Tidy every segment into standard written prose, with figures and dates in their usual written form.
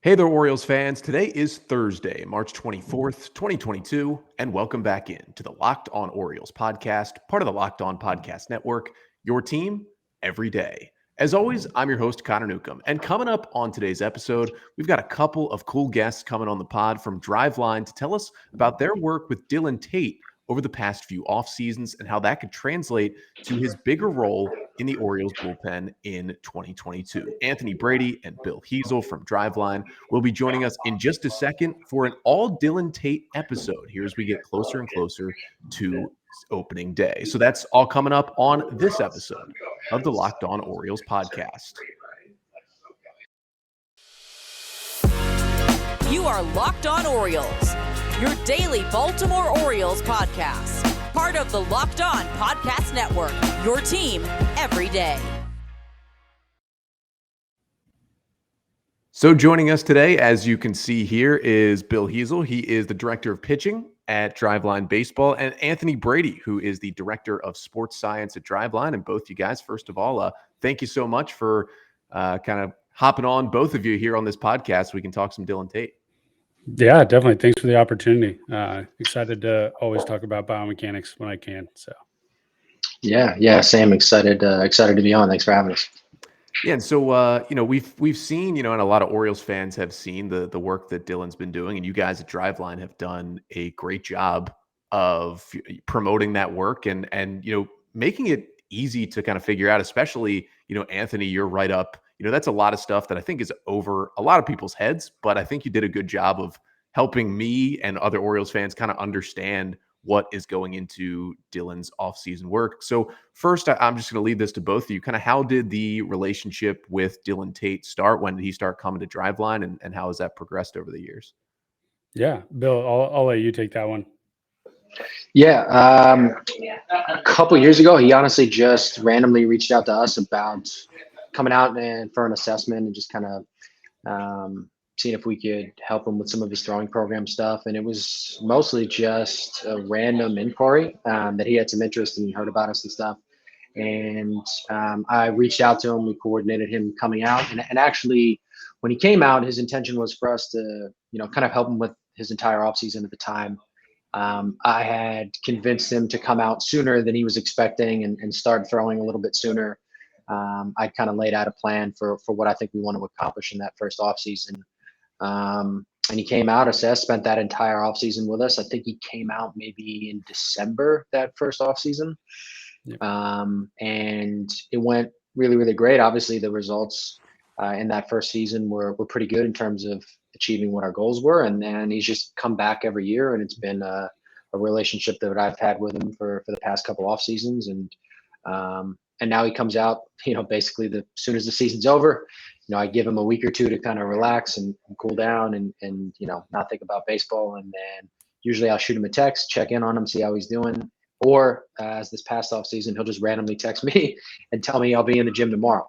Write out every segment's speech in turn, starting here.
Hey there, Orioles fans. Today is Thursday, March 24th, 2022, and welcome back in to the Locked On Orioles podcast, part of the Locked On Podcast Network, your team every day. As always, I'm your host, Connor Newcomb, and coming up on today's episode, we've got a couple of cool guests coming on the pod from Driveline to tell us about their work with Dillon Tate over the past few off seasons and how that could translate to his bigger role in the Orioles bullpen in 2022. Anthony Brady and Bill Hezel from Driveline will be joining us in just a second for an all Dillon Tate episode here as we get closer and closer to opening day. So that's all coming up on this episode of the Locked On Orioles podcast. You are Locked On Orioles, your daily Baltimore Orioles podcast. Part of the Locked On Podcast Network, your team every day. So joining us today, as you can see here, is Bill Hezel. He is the director of pitching at Driveline Baseball, and Anthony Brady, who is the director of sports science at Driveline. And both you guys, first of all, thank you so much for kind of hopping on, both of you here on this podcast so we can talk some Dillon Tate. Yeah, definitely. Thanks for the opportunity. Excited to always talk about biomechanics when I can. So, yeah, same. Excited to be on. Thanks for having us. Yeah, and so we've seen, and a lot of Orioles fans have seen the work that Dillon's been doing, and you guys at Driveline have done a great job of promoting that work and making it easy to kind of figure out, especially, Anthony, you're right up. That's a lot of stuff that I think is over a lot of people's heads, but I think you did a good job of helping me and other Orioles fans kind of understand what is going into Dillon's offseason work. So first, I'm just going to leave this to both of you. Kind of how did the relationship with Dillon Tate start? When did he start coming to Driveline, and how has that progressed over the years? Yeah, Bill, I'll let you take that one. Yeah, a couple years ago, he honestly just randomly reached out to us about coming out and for an assessment and just kind of seeing if we could help him with some of his throwing program stuff. And it was mostly just a random inquiry that he had some interest and heard about us and stuff. And I reached out to him. We coordinated him coming out. And actually, when he came out, his intention was for us to, kind of help him with his entire offseason at the time. I had convinced him to come out sooner than he was expecting and start throwing a little bit sooner. I kind of laid out a plan for what I think we want to accomplish in that first offseason. And he came out, assessed, spent that entire offseason with us. I think he came out maybe in December, that first offseason. Yep. And it went really, really great. Obviously, the results in that first season were pretty good in terms of achieving what our goals were. And then he's just come back every year, and it's been a relationship that I've had with him for the past couple off seasons. And now he comes out, basically as soon as the season's over, I give him a week or two to kind of relax and cool down and not think about baseball. And then usually I'll shoot him a text, check in on him, see how he's doing. Or as this past off season, he'll just randomly text me and tell me I'll be in the gym tomorrow.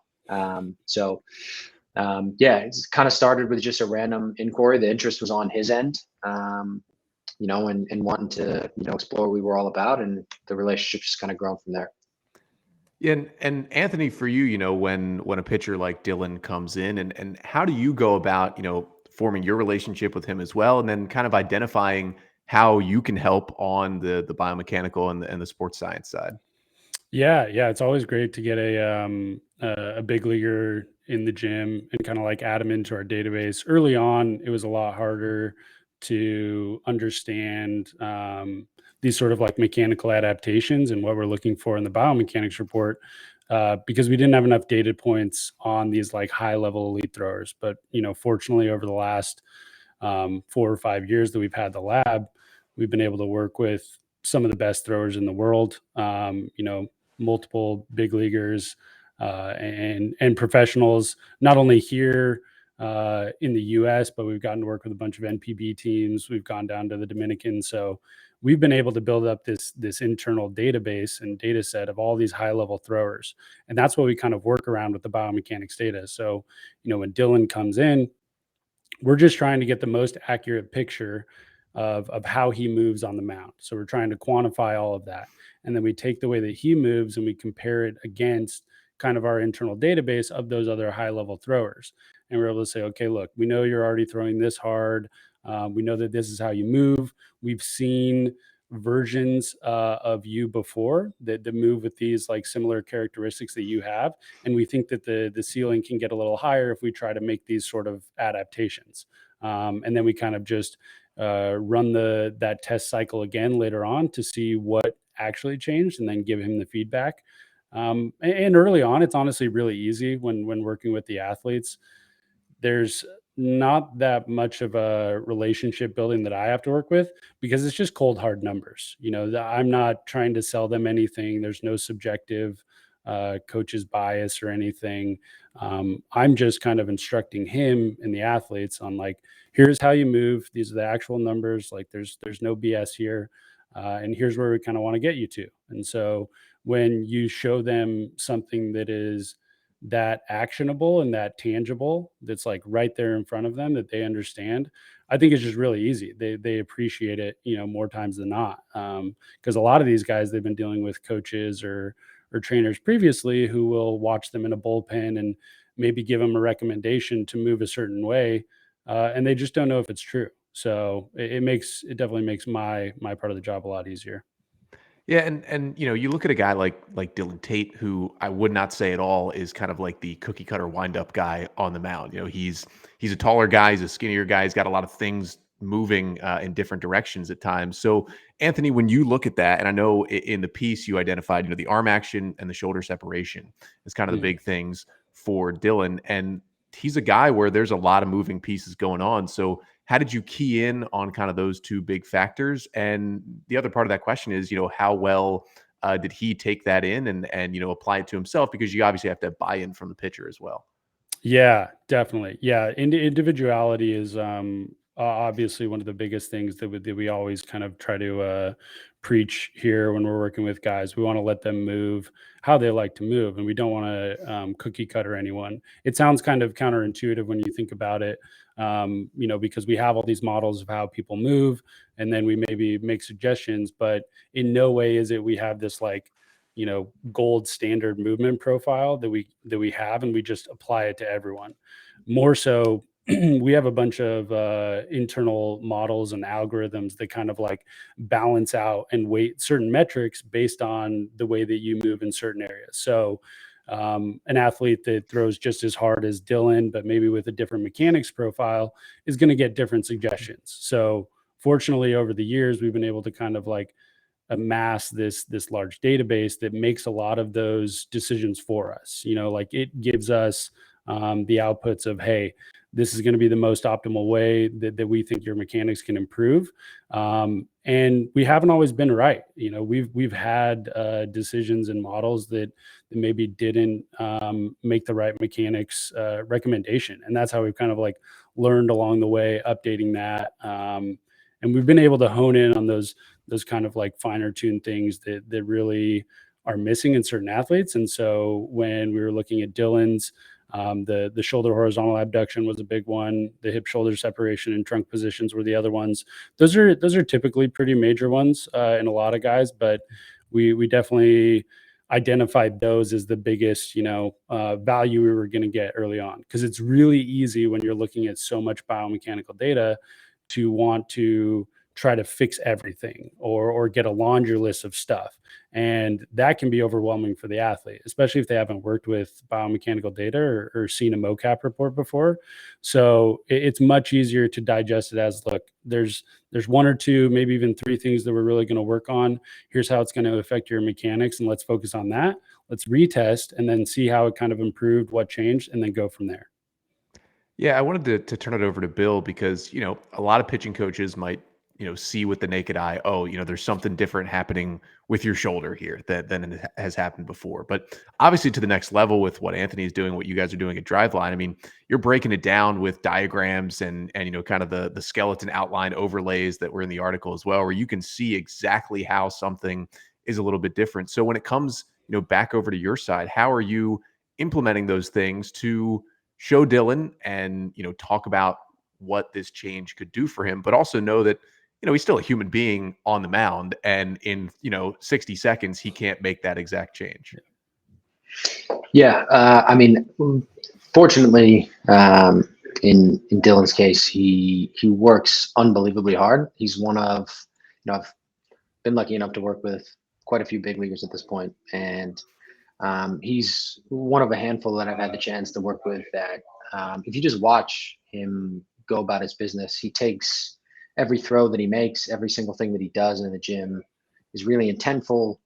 It's kind of started with just a random inquiry. The interest was on his end, and wanting to, explore what we were all about, and the relationship just kind of grown from there. Yeah, and Anthony, for you, when a pitcher like Dillon comes in, and how do you go about, forming your relationship with him as well, and then kind of identifying how you can help on the biomechanical and the sports science side? Yeah, it's always great to get a big leaguer in the gym and kind of like add him into our database. Early on, it was a lot harder to understand these sort of like mechanical adaptations and what we're looking for in the biomechanics report because we didn't have enough data points on these like high level elite throwers. But, fortunately over the last 4 or 5 years that we've had the lab, we've been able to work with some of the best throwers in the world, multiple big leaguers and professionals, not only here in the US, but we've gotten to work with a bunch of NPB teams. We've gone down to the Dominican. So we've been able to build up this internal database and data set of all these high level throwers. And that's what we kind of work around with the biomechanics data. So, when Dillon comes in, we're just trying to get the most accurate picture of how he moves on the mound. So we're trying to quantify all of that. And then we take the way that he moves and we compare it against kind of our internal database of those other high level throwers. And we're able to say, okay, look, we know you're already throwing this hard. We know that this is how you move. We've seen versions of you before that move with these like similar characteristics that you have, and we think that the ceiling can get a little higher if we try to make these sort of adaptations. And then we kind of just run that test cycle again later on to see what actually changed, and then give him the feedback. And early on, it's honestly really easy when working with the athletes. There's not that much of a relationship building that I have to work with, because it's just cold hard numbers. I'm not trying to sell them anything. There's no subjective coach's bias or anything. I'm just kind of instructing him and the athletes on like, here's how you move. These are the actual numbers. Like there's no BS here. And here's where we kind of want to get you to. And so when you show them something that is that actionable and that tangible, that's like right there in front of them, that they understand, I think it's just really easy. They appreciate it, more times than not. Because a lot of these guys, they've been dealing with coaches or trainers previously who will watch them in a bullpen and maybe give them a recommendation to move a certain way, and they just don't know if it's true. So it definitely makes my part of the job a lot easier. Yeah, and you look at a guy like Dillon Tate, who I would not say at all is kind of like the cookie cutter wind up guy on the mound. He's a taller guy, he's a skinnier guy, he's got a lot of things moving in different directions at times. So Anthony, when you look at that, and I know in the piece you identified, the arm action and the shoulder separation is kind of the big things for Dillon, and he's a guy where there's a lot of moving pieces going on. So how did you key in on kind of those two big factors? And the other part of that question is, how well did he take that in and apply it to himself? Because you obviously have to have buy-in from the pitcher as well. Yeah, definitely. Yeah, individuality is obviously one of the biggest things that we always kind of try to preach here when we're working with guys. We want to let them move how they like to move, and we don't want to cookie cutter anyone. It sounds kind of counterintuitive when you think about it, because we have all these models of how people move, and then we maybe make suggestions, but in no way is it we have this like gold standard movement profile that we have, and we just apply it to everyone. More so, we have a bunch of internal models and algorithms that kind of like balance out and weight certain metrics based on the way that you move in certain areas. So an athlete that throws just as hard as Dillon, but maybe with a different mechanics profile, is going to get different suggestions. So fortunately, over the years, we've been able to kind of like amass this large database that makes a lot of those decisions for us. Like it gives us the outputs of, hey, this is going to be the most optimal way that we think your mechanics can improve. And we haven't always been right. We've had decisions and models that maybe didn't make the right mechanics recommendation. And that's how we've kind of like learned along the way, updating that. And we've been able to hone in on those kind of like finer tuned things that really are missing in certain athletes. And so when we were looking at Dillon's, the shoulder horizontal abduction was a big one. The hip shoulder separation and trunk positions were the other ones. Those are typically pretty major ones in a lot of guys, but we definitely identified those as the biggest, value we were going to get early on, because it's really easy when you're looking at so much biomechanical data to want to try to fix everything or get a laundry list of stuff. And that can be overwhelming for the athlete, especially if they haven't worked with biomechanical data or seen a mocap report before. So it's much easier to digest it as, look, there's one or two, maybe even three things that we're really going to work on. Here's how it's going to affect your mechanics, and let's focus on that. Let's retest and then see how it kind of improved, what changed, and then go from there. Yeah, I wanted to turn it over to Bill because, a lot of pitching coaches might, see with the naked eye, oh, there's something different happening with your shoulder here than it has happened before. But obviously to the next level with what Anthony's doing, what you guys are doing at Driveline, I mean, you're breaking it down with diagrams and kind of the skeleton outline overlays that were in the article as well, where you can see exactly how something is a little bit different. So when it comes, back over to your side, how are you implementing those things to show Dillon and, talk about what this change could do for him, but also know that, he's still a human being on the mound, and in, 60 seconds, he can't make that exact change. Yeah. I mean, Fortunately, in Dillon's case, he works unbelievably hard. He's one of, I've been lucky enough to work with quite a few big leaguers at this point, and he's one of a handful that I've had the chance to work with that if you just watch him go about his business, he takes every throw that he makes, every single thing that he does in the gym is really intentful.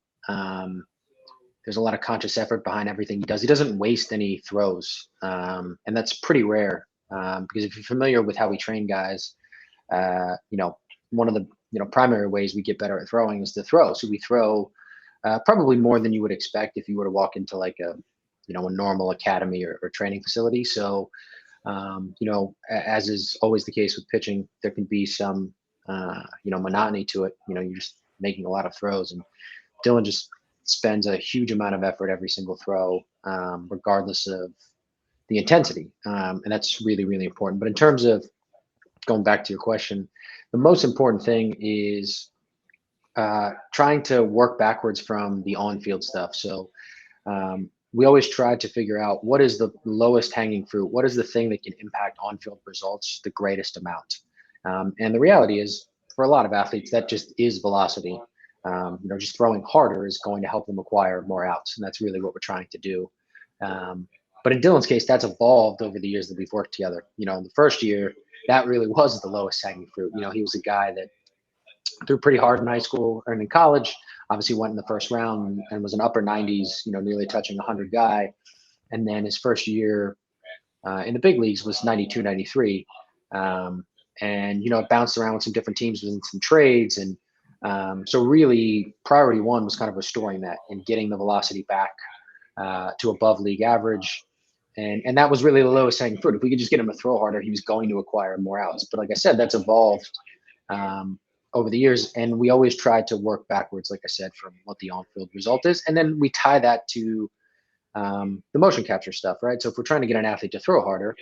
There's a lot of conscious effort behind everything he does. He doesn't waste any throws, and that's pretty rare because if you're familiar with how we train guys, one of the primary ways we get better at throwing is to throw. So we throw probably more than you would expect if you were to walk into like a normal academy or training facility. So as is always the case with pitching, there can be some monotony to it. You're just making a lot of throws, and Dillon just spends a huge amount of effort every single throw, regardless of the intensity. And that's really, really important. But in terms of going back to your question, the most important thing is trying to work backwards from the on-field stuff. So we always try to figure out what is the lowest hanging fruit, what is the thing that can impact on-field results the greatest amount. And the reality is, for a lot of athletes, that just is velocity. Just throwing harder is going to help them acquire more outs, and that's really what we're trying to do. But in Dillon's case, that's evolved over the years that we've worked together. In the first year, that really was the lowest hanging fruit. He was a guy that threw pretty hard in high school and in college. Obviously, went in the first round and was an upper 90s, nearly touching 100 guy. And then his first year in the big leagues was 92, 93. And it bounced around with some different teams and some trades. And so really priority one was kind of restoring that and getting the velocity back to above league average. And that was really the lowest hanging fruit. If we could just get him to throw harder, he was going to acquire more outs. But like I said, that's evolved over the years. And we always tried to work backwards, like I said, from what the on-field result is. And then we tie that to the motion capture stuff, right? So if we're trying to get an athlete to throw harder,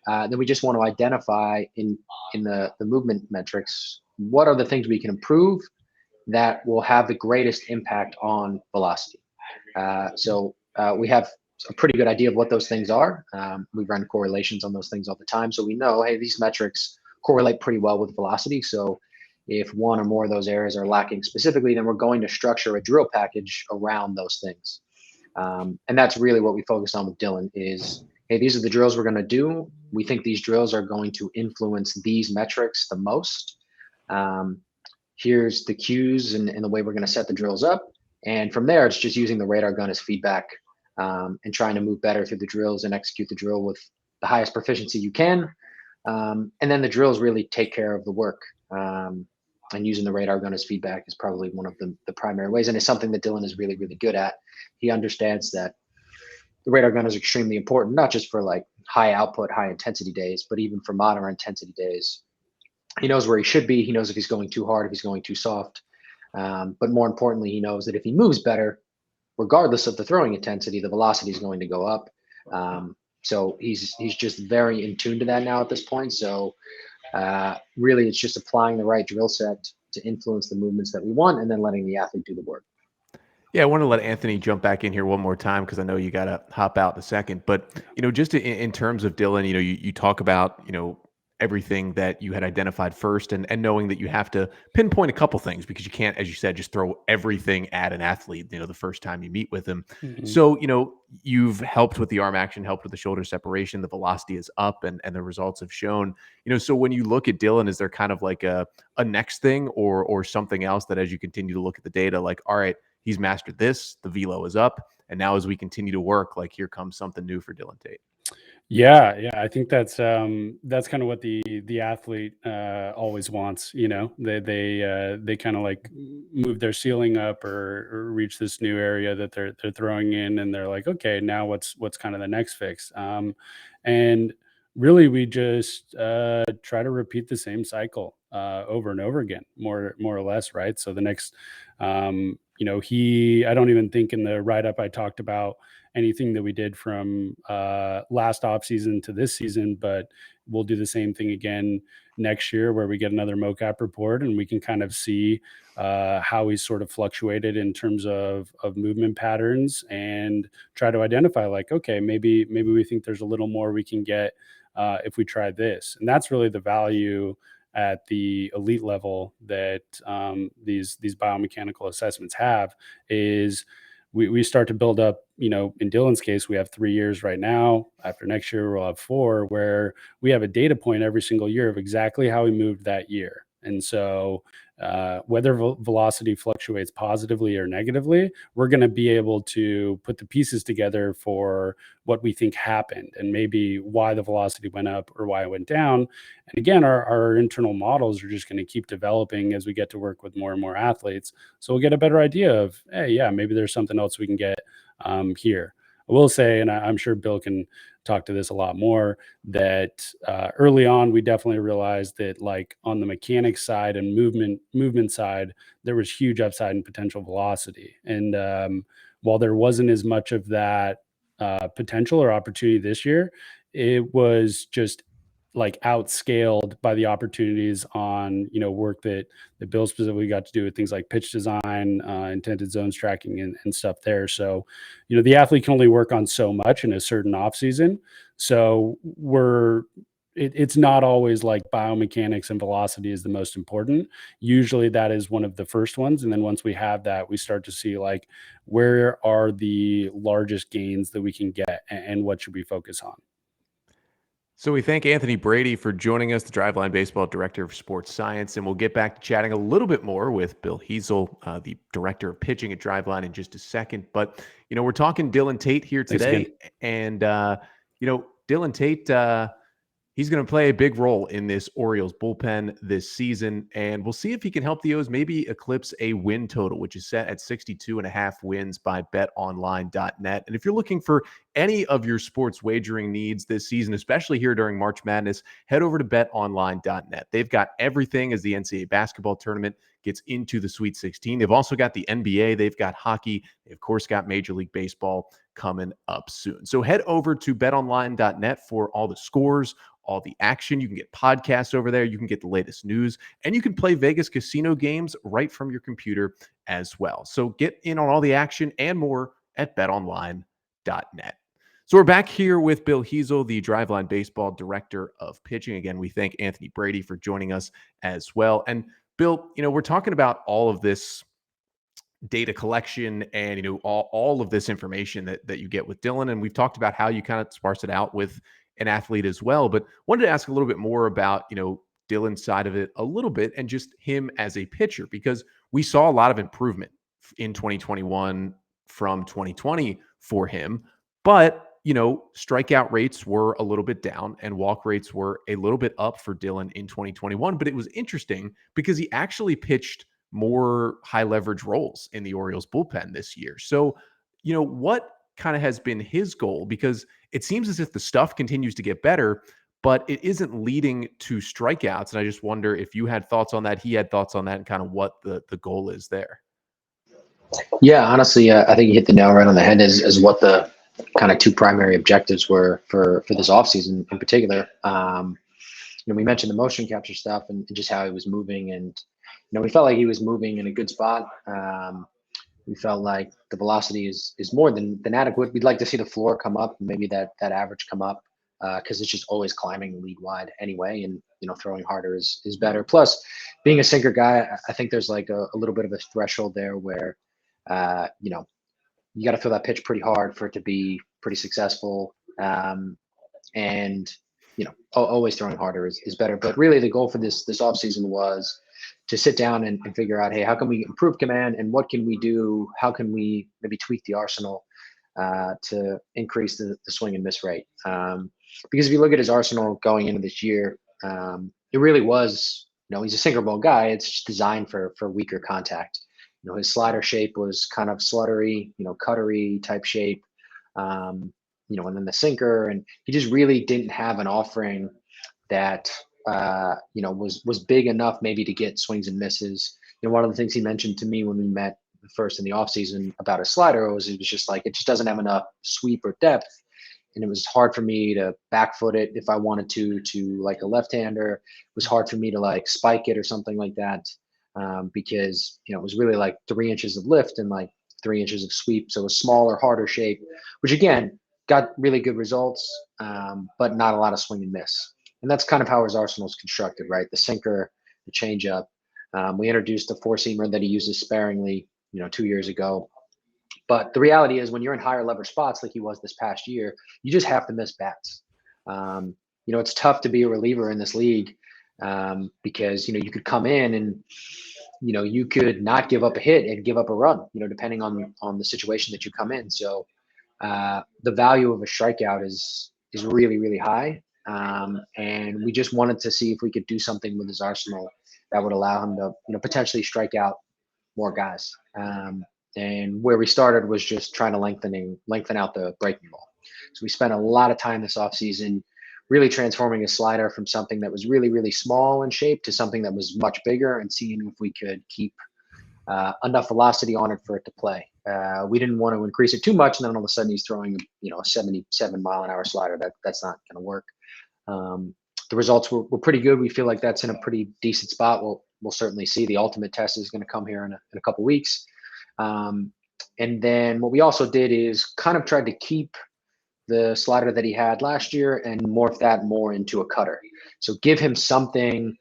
then we just want to identify in the movement metrics, what are the things we can improve that will have the greatest impact on velocity. So we have a pretty good idea of what those things are. We run correlations on those things all the time. So we know, hey, these metrics correlate pretty well with velocity. So if one or more of those areas are lacking specifically, then we're going to structure a drill package around those things. And that's really what we focus on with Dillon is, hey, these are the drills we're going to do. We think these drills are going to influence these metrics the most. Here's the cues and the way we're going to set the drills up. And from there, it's just using the radar gun as feedback and trying to move better through the drills and execute the drill with the highest proficiency you can. And then the drills really take care of the work. And using the radar gun as feedback is probably one of the primary ways. And it's something that Dillon is really, really good at. He understands that the radar gun is extremely important, not just for like high output, high intensity days, but even for moderate intensity days. He knows where he should be. He knows if he's going too hard, if he's going too soft. But more importantly, he knows that if he moves better, regardless of the throwing intensity, the velocity is going to go up. So he's just very in tune to that now at this point. So really, it's just applying the right drill set to influence the movements that we want and then letting the athlete do the work. Yeah, I want to let Anthony jump back in here one more time because I know you got to hop out in a second. But, just in terms of Dillon, you talk about, everything that you had identified first and knowing that you have to pinpoint a couple things because you can't, as you said, just throw everything at an athlete, the first time you meet with him. Mm-hmm. So, you've helped with the arm action, helped with the shoulder separation, the velocity is up and the results have shown, so when you look at Dillon, is there kind of like a next thing or something else that as you continue to look at the data, like, all right, he's mastered this, the velo is up. And now as we continue to work, like here comes something new for Dillon Tate. Yeah. I think that's kind of what the athlete always wants. They kind of like move their ceiling up or reach this new area that they're throwing in, and they're like, okay, now what's kind of the next fix? And really, we just try to repeat the same cycle over and over again, more or less, right? So the next, I don't even think in the write-up I talked about anything that we did from last offseason to this season, but we'll do the same thing again next year where we get another mocap report and we can kind of see how he's sort of fluctuated in terms of movement patterns and try to identify like, okay, maybe we think there's a little more we can get if we try this. And that's really the value at the elite level that these biomechanical assessments have, is we start to build up, in Dillon's case, we have 3 years right now. After next year, we'll have 4, where we have a data point every single year of exactly how we moved that year. And so whether velocity fluctuates positively or negatively, we're going to be able to put the pieces together for what we think happened and maybe why the velocity went up or why it went down. And again, our internal models are just going to keep developing as we get to work with more and more athletes. So we'll get a better idea of, hey, yeah, maybe there's something else we can get here. I will say, and I'm sure Bill can talk to this a lot more, that early on, we definitely realized that like on the mechanics side and movement side, there was huge upside in potential velocity. And while there wasn't as much of that potential or opportunity this year, it was just like outscaled by the opportunities on, work that Bill specifically got to do with things like pitch design, intended zones tracking and stuff there. So, the athlete can only work on so much in a certain off season. So it's not always like biomechanics and velocity is the most important. Usually that is one of the first ones. And then once we have that, we start to see like, where are the largest gains that we can get and what should we focus on? So we thank Anthony Brady for joining us, the Driveline Baseball Director of Sports Science, and we'll get back to chatting a little bit more with Bill Hezel, the Director of Pitching at Driveline, in just a second. But, we're talking Dillon Tate here today, and, Dillon Tate, he's going to play a big role in this Orioles bullpen this season, and we'll see if he can help the O's maybe eclipse a win total, which is set at 62.5 wins by betonline.net. And if you're looking for any of your sports wagering needs this season, especially here during March Madness, head over to betonline.net. They've got everything as the NCAA basketball tournament gets into the Sweet 16. They've also got the NBA. They've got hockey. They, of course, got Major League Baseball coming up soon. So head over to betonline.net for all the scores, all the action. You can get podcasts over there. You can get the latest news, and you can play Vegas casino games right from your computer as well. So get in on all the action and more at betonline.net. So we're back here with Bill Hezel, the Driveline Baseball Director of Pitching. Again, we thank Anthony Brady for joining us as well. And Bill, we're talking about all of this data collection and, all of this information that you get with Dillon. And we've talked about how you kind of sparse it out with an athlete as well. But wanted to ask a little bit more about, Dillon's side of it a little bit and just him as a pitcher, because we saw a lot of improvement in 2021 from 2020 for him. But strikeout rates were a little bit down and walk rates were a little bit up for Dillon in 2021. But it was interesting because he actually pitched more high leverage roles in the Orioles bullpen this year. So, what kind of has been his goal? Because it seems as if the stuff continues to get better, but it isn't leading to strikeouts. And I just wonder if you had thoughts on that, he had thoughts on that, and kind of what the goal is there. Yeah, honestly, I think you hit the nail right on the head as what the kind of two primary objectives were for this offseason in particular. We mentioned the motion capture stuff and just how he was moving, and we felt like he was moving in a good spot. We felt like the velocity is more than adequate. We'd like to see the floor come up, and maybe that average come up, because it's just always climbing league wide anyway. And throwing harder is better. Plus, being a sinker guy, I think there's like a little bit of a threshold there where you got to throw that pitch pretty hard for it to be pretty successful. And always throwing harder is better. But really, the goal for this offseason was to sit down and figure out, hey, how can we improve command, and what can we do? How can we maybe tweak the arsenal to increase the swing and miss rate? Because if you look at his arsenal going into this year, it really was, he's a sinker ball guy. It's just designed for weaker contact. His slider shape was kind of sluttery, cuttery type shape. And then the sinker, and he just really didn't have an offering that was big enough maybe to get swings and misses. One of the things he mentioned to me when we met first in the offseason about his slider was it was just like, it just doesn't have enough sweep or depth. And it was hard for me to back foot it if I wanted to like a left-hander. It was hard for me to like spike it or something like that, because, it was really like 3 inches of lift and like 3 inches of sweep. So a smaller, harder shape, which again, got really good results, but not a lot of swing and miss. And that's kind of how his arsenal is constructed, right? The sinker, the changeup. We introduced a four-seamer that he uses sparingly, 2 years ago. But the reality is when you're in higher leverage spots like he was this past year, you just have to miss bats. It's tough to be a reliever in this league, because, you could come in and, you could not give up a hit and give up a run, depending on the situation that you come in. So the value of a strikeout is really, really high. And we just wanted to see if we could do something with his arsenal that would allow him to, potentially strike out more guys. And where we started was just trying to lengthen out the breaking ball. So we spent a lot of time this offseason really transforming a slider from something that was really, really small in shape to something that was much bigger, and seeing if we could keep enough velocity on it for it to play. We didn't want to increase it too much, and then all of a sudden he's throwing, a 77-mile-an-hour slider. That's not going to work. The results were pretty good. We feel like that's in a pretty decent spot. We'll certainly see. The ultimate test is going to come here in a couple weeks. And then what we also did is kind of tried to keep the slider that he had last year and morph that more into a cutter. So give him something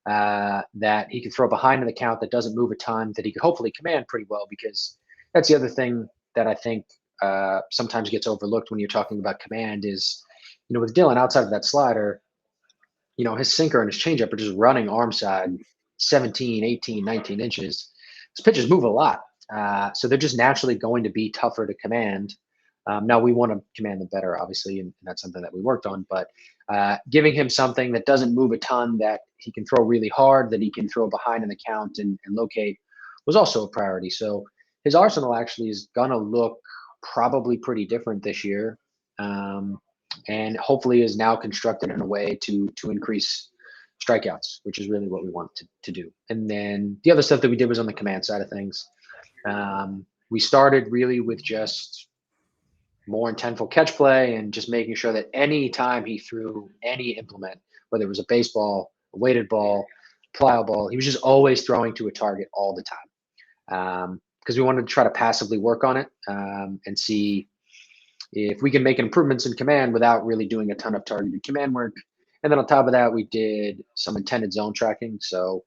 that he can throw behind in the count that doesn't move a ton, that he could hopefully command pretty well, because that's the other thing that I think sometimes gets overlooked when you're talking about command is, with Dillon outside of that slider, his sinker and his changeup are just running arm side 17, 18, 19 inches. His pitches move a lot. So they're just naturally going to be tougher to command. Now we want to command them better, obviously, and that's something that we worked on, but giving him something that doesn't move a ton, that he can throw really hard, that he can throw behind in the count and locate, was also a priority. So his arsenal actually is going to look probably pretty different this year, and hopefully is now constructed in a way to increase strikeouts, which is really what we want to do. And then the other stuff that we did was on the command side of things. We started really with just more intentful catch play and just making sure that any time he threw any implement, whether it was a baseball, a weighted ball, plyo ball, he was just always throwing to a target all the time. Because we wanted to try to passively work on it, and see if we can make improvements in command without really doing a ton of targeted command work. And then on top of that, we did some intended zone tracking. So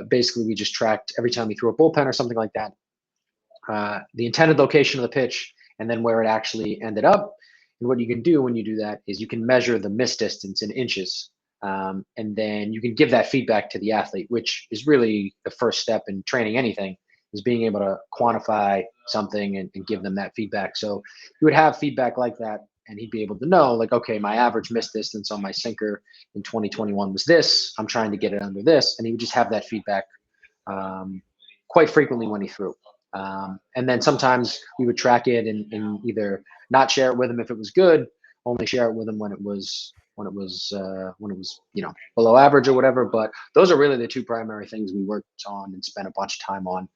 basically we just tracked every time we threw a bullpen or something like that, the intended location of the pitch, and then where it actually ended up. And what you can do when you do that is you can measure the miss distance in inches. And then you can give that feedback to the athlete, which is really the first step in training anything, is being able to quantify something and give them that feedback. So you would have feedback like that, and he'd be able to know, like, okay, my average miss distance on my sinker in 2021 was this. I'm trying to get it under this. And he would just have that feedback quite frequently when he threw. And then sometimes we would track it and either not share it with him if it was good, only share it with him when it was below average or whatever. But those are really the two primary things we worked on and spent a bunch of time on.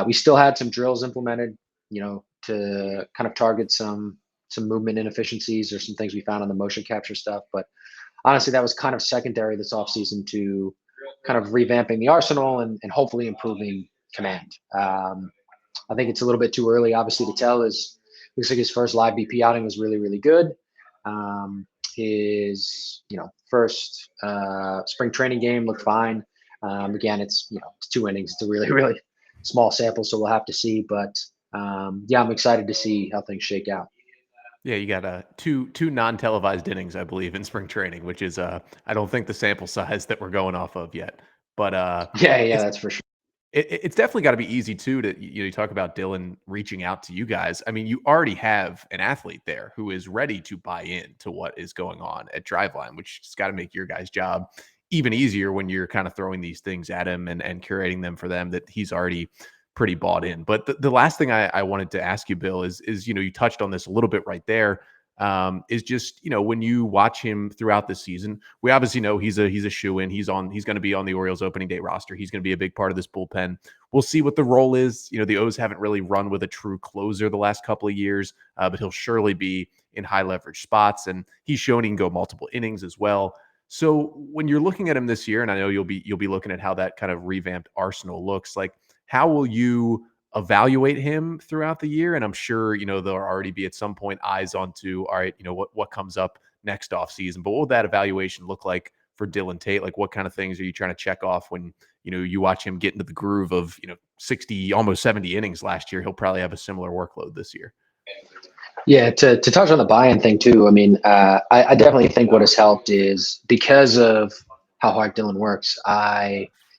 We still had some drills implemented, to kind of target some movement inefficiencies or some things we found on the motion capture stuff. But honestly, that was kind of secondary this offseason to kind of revamping the arsenal and hopefully improving command. I think it's a little bit too early, obviously, to tell. Looks like his first live BP outing was really, really good. His first spring training game looked fine. Again, it's 2 innings. It's a really, really small sample, so we'll have to see. But yeah, I'm excited to see how things shake out. Yeah, you got two non-televised innings, I believe, in spring training, which is I don't think the sample size that we're going off of yet. But yeah, that's for sure. It's definitely got to be easy too to you talk about Dillon reaching out to you guys. I mean, you already have an athlete there who is ready to buy in to what is going on at Driveline, which has got to make your guys' job even easier when you're kind of throwing these things at him and curating them for them that he's already pretty bought in. But the last thing I wanted to ask you, Bill, is you touched on this a little bit right there. is just, when you watch him throughout the season, we obviously know he's a shoo-in. He's going to be on the Orioles opening day roster. He's going to be a big part of this bullpen. We'll see what the role is. The O's haven't really run with a true closer the last couple of years, but he'll surely be in high leverage spots, and he's shown he can go multiple innings as well. So when you're looking at him this year, and I know you'll be looking at how that kind of revamped arsenal looks, like how will you evaluate him throughout the year? And I'm sure, there'll already be at some point eyes onto, all right, what comes up next offseason, but what will that evaluation look like for Dillon Tate? Like what kind of things are you trying to check off when, you watch him get into the groove of, 60, almost 70 innings last year? He'll probably have a similar workload this year. Yeah, to touch on the buy-in thing too, I mean, I definitely think what has helped is because of how hard Dillon works,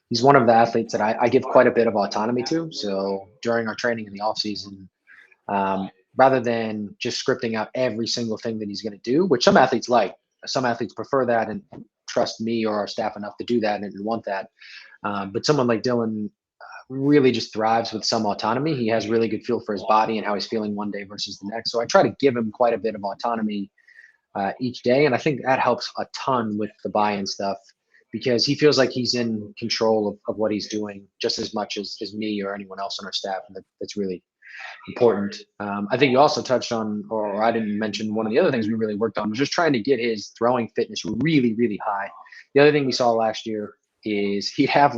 he's one of the athletes that I give quite a bit of autonomy to. So during our training in the offseason, rather than just scripting out every single thing that he's going to do, which some athletes like, some athletes prefer that and trust me or our staff enough to do that and want that. But someone like Dillon really just thrives with some autonomy. He has really good feel for his body and how he's feeling one day versus the next. So I try to give him quite a bit of autonomy each day. And I think that helps a ton with the buy-in stuff, because he feels like he's in control of what he's doing just as much as me or anyone else on our staff. And that's really important. I think you also touched on, or I didn't mention, one of the other things we really worked on was just trying to get his throwing fitness really, really high. The other thing we saw last year is he'd have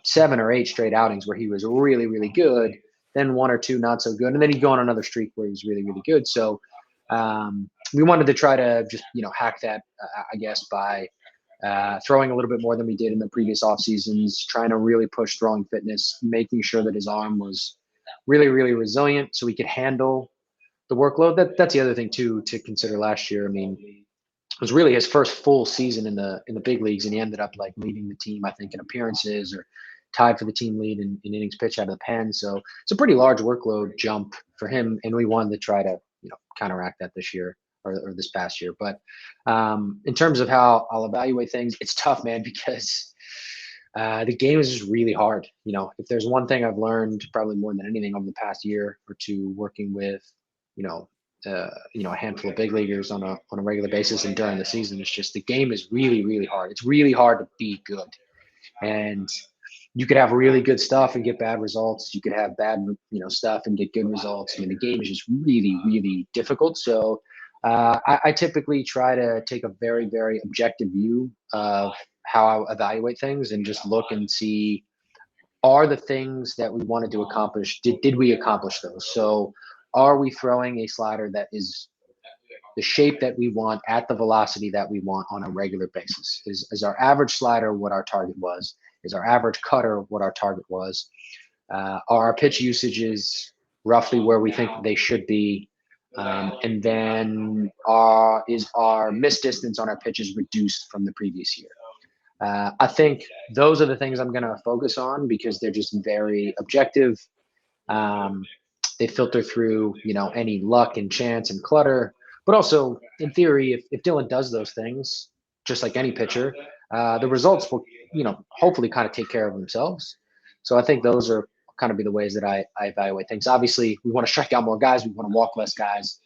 7 or 8 straight outings where he was really, really good, then 1 or 2 not so good, and then he'd go on another streak where he was really, really good. So we wanted to try to just, hack that, I guess, by throwing a little bit more than we did in the previous off seasons, trying to really push throwing fitness, making sure that his arm was really, really resilient so he could handle the workload. That's the other thing too to consider last year. I mean, it was really his first full season in the big leagues, and he ended up leading the team, I think, in appearances or tied for the team lead in innings pitched out of the pen. So it's a pretty large workload jump for him, and we wanted to try to counteract that this year or this past year. But in terms of how I'll evaluate things, it's tough, man, because the game is just really hard. If there's one thing I've learned probably more than anything over the past year or two working with a handful of big leaguers on a regular basis and during the season, it's just the game is really, really hard. It's really hard to be good, and you could have really good stuff and get bad results. You could have bad stuff and get good results. I mean, the game is just really, really difficult. So I typically try to take a very, very objective view of how I evaluate things and just look and see, are the things that we wanted to accomplish, did we accomplish those? So are we throwing a slider that is the shape that we want at the velocity that we want on a regular basis? Is our average slider what our target was? Is our average cutter what our target was? Are our pitch usages roughly where we think they should be? And then is our miss distance on our pitches reduced from the previous year? I think those are the things I'm going to focus on because they're just very objective. They filter through, any luck and chance and clutter. But also, in theory, if Dillon does those things, just like any pitcher, the results will, hopefully kind of take care of themselves. So I think those are kind of be the ways that I evaluate things. Obviously, we want to strike out more guys. We want to walk less guys.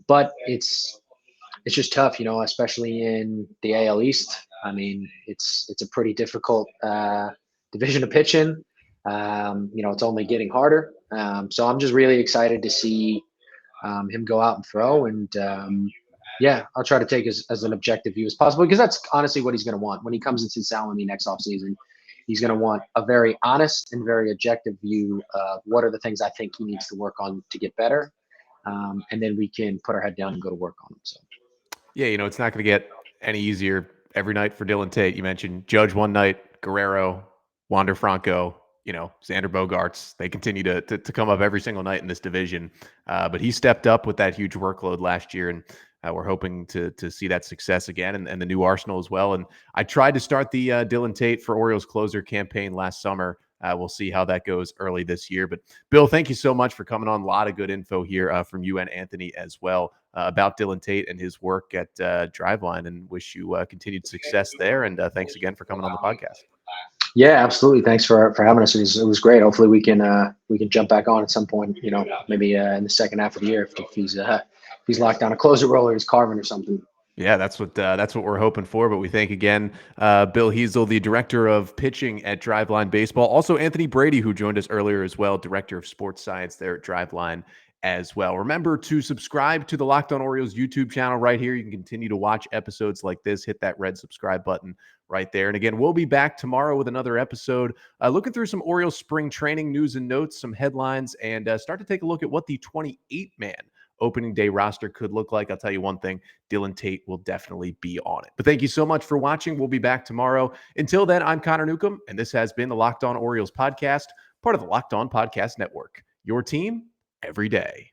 But it's just tough, especially in the AL East. I mean, it's a pretty difficult division to pitch in. It's only getting harder. So I'm just really excited to see him go out and throw. And I'll try to take as an objective view as possible, because that's honestly what he's going to want when he comes into Salami next offseason. He's going to want a very honest and very objective view of what are the things I think he needs to work on to get better. And then we can put our head down and go to work on them. So, yeah, it's not going to get any easier every night for Dillon Tate. You mentioned Judge one night, Guerrero, Wander Franco, Xander Bogaerts. They continue to come up every single night in this division. But he stepped up with that huge workload last year, and we're hoping to see that success again and the new arsenal as well. And I tried to start the Dillon Tate for Orioles closer campaign last summer. We'll see how that goes early this year. But Bill, thank you so much for coming on. A lot of good info here from you and Anthony as well about Dillon Tate and his work at Driveline, and wish you continued success there. And thanks again for coming on the podcast. Yeah, absolutely. Thanks for having us. It was great. Hopefully we can jump back on at some point, maybe in the second half of the year if he's he's locked down a closer role or he's carving or something. Yeah, that's what we're hoping for. But we thank again Bill Hezel, the director of pitching at Driveline Baseball. Also Anthony Brady, who joined us earlier as well, director of sports science there at Driveline as well. Remember to subscribe to the Locked On Orioles YouTube channel right here. You can continue to watch episodes like this. Hit that red subscribe button right there. And again, we'll be back tomorrow with another episode, looking through some Orioles spring training news and notes, some headlines, and start to take a look at what the 28-man opening day roster could look like. I'll tell you one thing, Dillon Tate will definitely be on it. But thank you so much for watching. We'll be back tomorrow. Until then, I'm Connor Newcomb, and this has been the Locked On Orioles podcast, part of the Locked On Podcast Network. Your team every day.